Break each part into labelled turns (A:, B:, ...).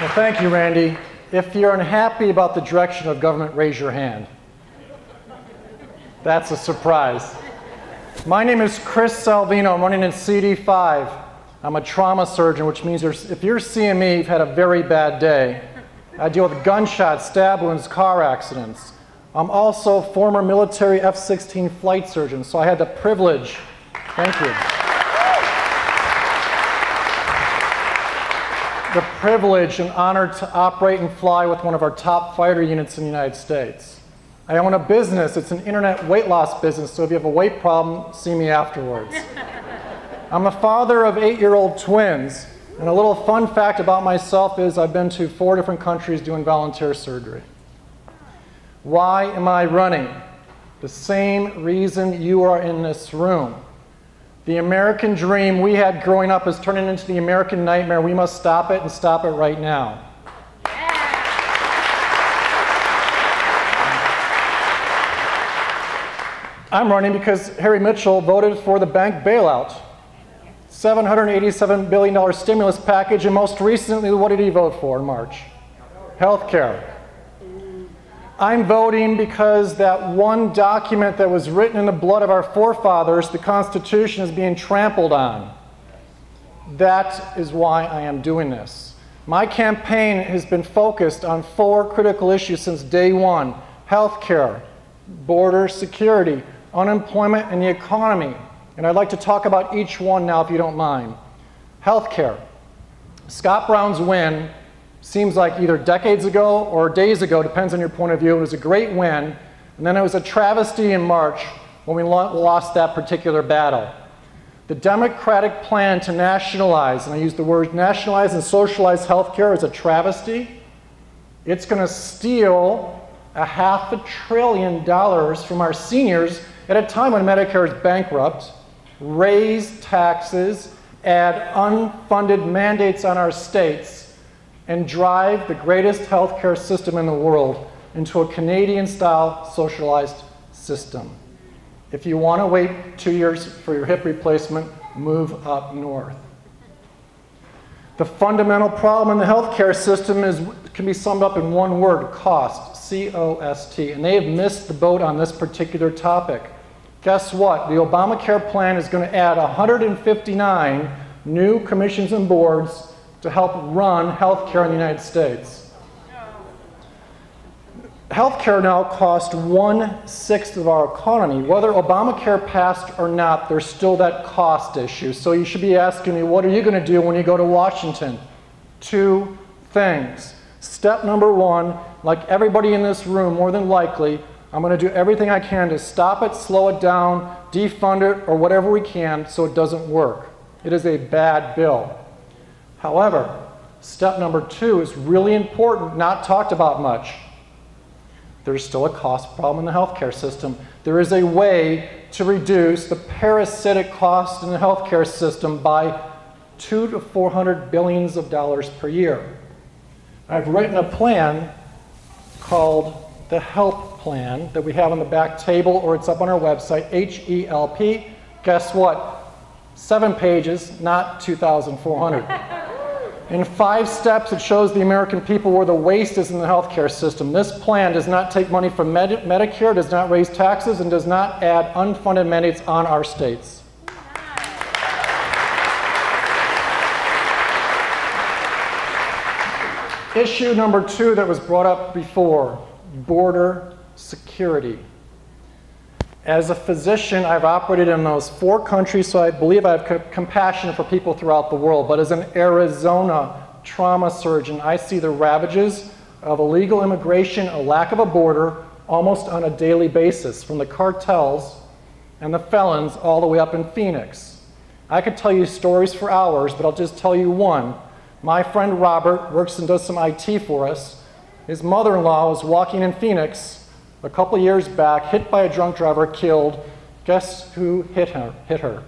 A: Well, thank you, Randy. If you're unhappy about the direction of government, raise your hand. That's a surprise. My name is Chris Salvino. I'm running in CD5. I'm a trauma surgeon, which means if you're seeing me, you've had a very bad day. I deal with gunshots, stab wounds, car accidents. I'm also a former military F-16 flight surgeon, so I had the privilege, thank you, the privilege and honor to operate and fly with one of our top fighter units in the United States. I own a business. It's an internet weight loss business, so if you have a weight problem, see me afterwards. I'm the father of 8-year-old twins, and a little fun fact about myself is I've been to 4 different countries doing volunteer surgery. Why am I running? The same reason you are in this room. The American dream we had growing up is turning into the American nightmare. We must stop it and stop it right now. I'm running because Harry Mitchell voted for the bank bailout. $787 billion stimulus package, and most recently, what did he vote for in March? Healthcare. I'm voting because that one document that was written in the blood of our forefathers, the Constitution, is being trampled on. That is why I am doing this. My campaign has been focused on 4 critical issues since day one: healthcare, border security, unemployment, and the economy. And I'd like to talk about each one now, if you don't mind. Healthcare. Scott Brown's win seems like either decades ago or days ago, depends on your point of view. It was a great win, and then it was a travesty in March when we lost that particular battle. The Democratic plan to nationalize, and I use the word nationalize and socialize healthcare, is a travesty. It's going to steal $500 billion from our seniors at a time when Medicare is bankrupt, raise taxes, add unfunded mandates on our states, and drive the greatest healthcare system in the world into a Canadian-style socialized system. If you want to wait 2 years for your hip replacement, move up north. The fundamental problem in the healthcare system can be summed up in one word: cost, C-O-S-T, and they have missed the boat on this particular topic. Guess what? The Obamacare plan is going to add 159 new commissions and boards to help run healthcare in the United States. Healthcare now costs 1/6 of our economy. Whether Obamacare passed or not, there's still that cost issue. So you should be asking me, what are you going to do when you go to Washington? 2 things. Step number 1, like everybody in this room, more than likely, I'm going to do everything I can to stop it, slow it down, defund it, or whatever we can so it doesn't work. It is a bad bill. However, step number 2 is really important, not talked about much. There's still a cost problem in the healthcare system. There is a way to reduce the parasitic cost in the healthcare system by $200 to $400 billion per year. I've written a plan called the HELP plan that we have on the back table, or it's up on our website, HELP. Guess what? 7 pages, not 2,400. In 5 steps, it shows the American people where the waste is in the healthcare system. This plan does not take money from Medicare, does not raise taxes, and does not add unfunded mandates on our states. Issue number 2 that was brought up before: border security. As a physician, I've operated in those 4 countries, so I believe I have compassion for people throughout the world. But as an Arizona trauma surgeon, I see the ravages of illegal immigration, a lack of a border, almost on a daily basis, from the cartels and the felons all the way up in Phoenix. I could tell you stories for hours, but I'll just tell you one. My friend Robert works and does some IT for us. His mother-in-law was walking in Phoenix a couple years back, hit by a drunk driver, killed. Guess who hit her? Illegal.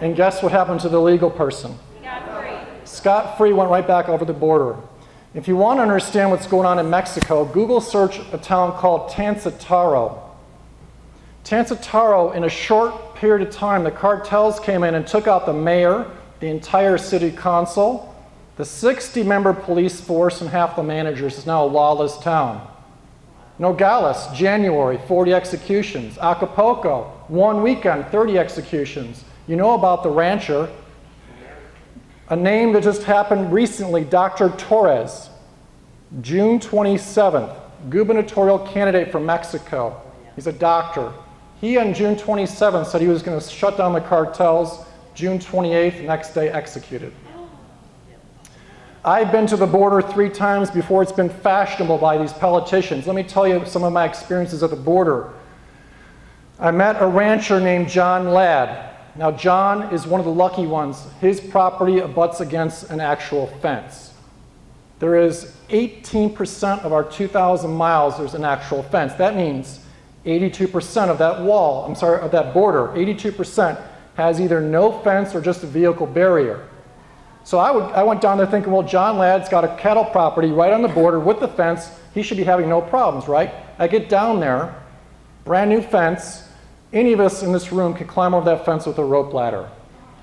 A: And guess what happened to the legal person? Scot-free. Scot-free, went right back over the border. If you want to understand what's going on in Mexico, Google search a town called Tancetaro. Tancetaro, in a short period of time, the cartels came in and took out the mayor, the entire city council, The 60-member police force and half the managers is now a lawless town. Nogales, January, 40 executions. Acapulco, one weekend, 30 executions. You know about the rancher. A name that just happened recently, Dr. Torres, June 27th, gubernatorial candidate from Mexico. He's a doctor. He on June 27th said he was going to shut down the cartels. June 28th, next day executed. I've been to the border 3 times before it's been fashionable by these politicians. Let me tell you some of my experiences at the border. I met a rancher named John Ladd. Now, John is one of the lucky ones. His property abuts against an actual fence. There is 18% of our 2,000 miles, there's an actual fence. That means 82% of that wall, of that border, 82% has either no fence or just a vehicle barrier. So I went down there thinking, well, John Ladd's got a cattle property right on the border with the fence. He should be having no problems, right? I get down there, brand new fence. Any of us in this room can climb over that fence with a rope ladder.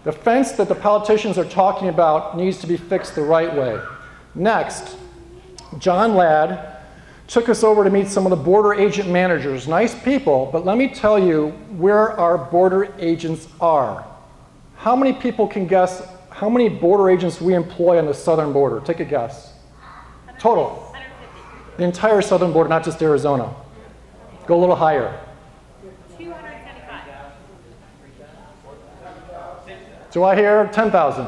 A: The fence that the politicians are talking about needs to be fixed the right way. Next, John Ladd took us over to meet some of the border agent managers. Nice people, but let me tell you where our border agents are. How many people can guess how many border agents we employ on the southern border? Take a guess. Total. 150. The entire southern border, not just Arizona. Go a little higher.
B: 275.
A: Do I hear 10,000?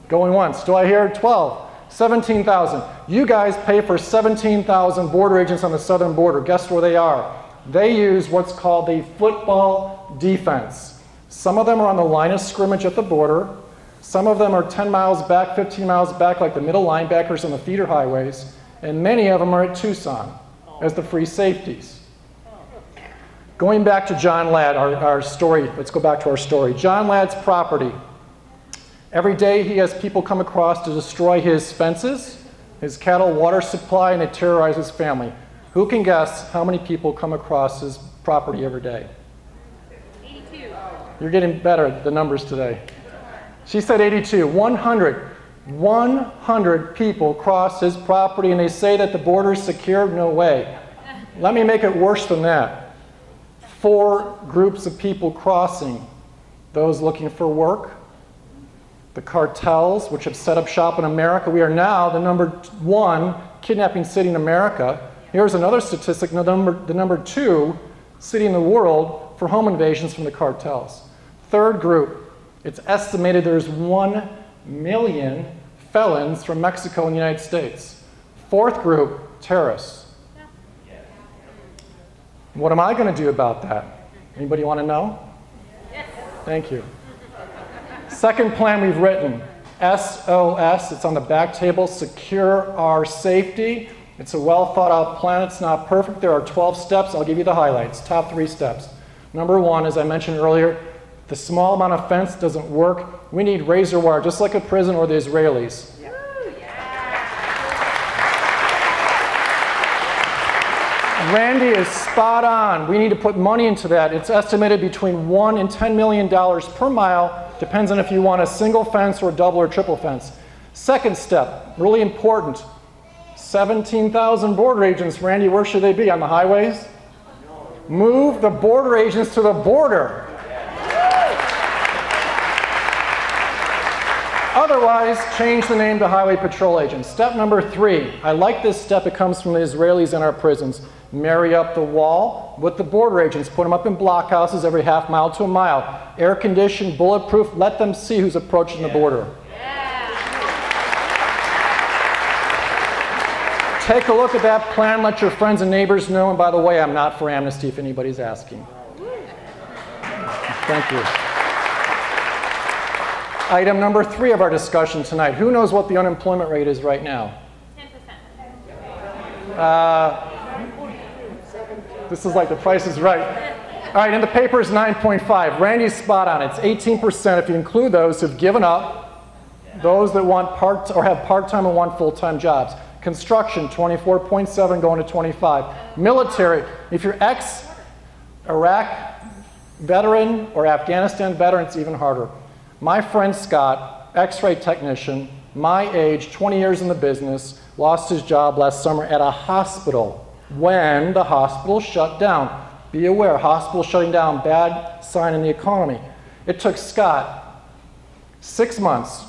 A: Going once. Do I hear 12? 17,000. You guys pay for 17,000 border agents on the southern border. Guess where they are? They use what's called the football defense. Some of them are on the line of scrimmage at the border. Some of them are 10 miles back, 15 miles back, like the middle linebackers on the feeder highways. And many of them are at Tucson as the free safeties. Going back to John Ladd, our story, let's go back to our story. John Ladd's property. Every day he has people come across to destroy his fences, his cattle water supply, and to terrorize his family. Who can guess how many people come across his property every day?
B: 82.
A: You're getting better at the numbers today. She said 82. 100. 100 people cross his property and they say that the border is secure? No way. Let me make it worse than that. 4 groups of people crossing. Those looking for work, the cartels, which have set up shop in America. We are now the #1 kidnapping city in America. Here's another statistic, the number 2 city in the world for home invasions from the cartels. 3rd group, it's estimated there's 1 million felons from Mexico and the United States. 4th group, terrorists. What am I going to do about that? Anybody want to know?
B: Yes.
A: Thank you. Second plan we've written, SOS, it's on the back table, secure our safety. It's a well thought out plan. It's not perfect. There are 12 steps. I'll give you the highlights. Top 3 steps. Number 1, as I mentioned earlier, the small amount of fence doesn't work. We need razor wire, just like a prison or the Israelis. Randy is spot on. We need to put money into that. It's estimated between $1 and $10 million per mile. Depends on if you want a single fence or a double or triple fence. Second step, really important. 17,000 border agents. Randy, where should they be? On the highways? Move the border agents to the border. Otherwise, change the name to highway patrol agents. Step number 3. I like this step. It comes from the Israelis in our prisons. Marry up the wall with the border agents. Put them up in blockhouses every half mile to a mile. Air conditioned, bulletproof. Let them see who's approaching the border. Take a look at that plan. Let your friends and neighbors know. And by the way, I'm not for amnesty if anybody's asking. Thank you. Item number 3 of our discussion tonight. Who knows what the unemployment rate is right now?
B: 10%.
A: This is like the Price is Right. All right, in the paper is 9.5. Randy's spot on. It's 18% if you include those who've given up, those that want or have part-time and want full-time jobs. Construction, 24.7 going to 25. Military, if you're ex-Iraq veteran or Afghanistan veteran, it's even harder. My friend Scott, X-ray technician, my age, 20 years in the business, lost his job last summer at a hospital when the hospital shut down. Be aware, hospital shutting down, bad sign in the economy. It took Scott 6 months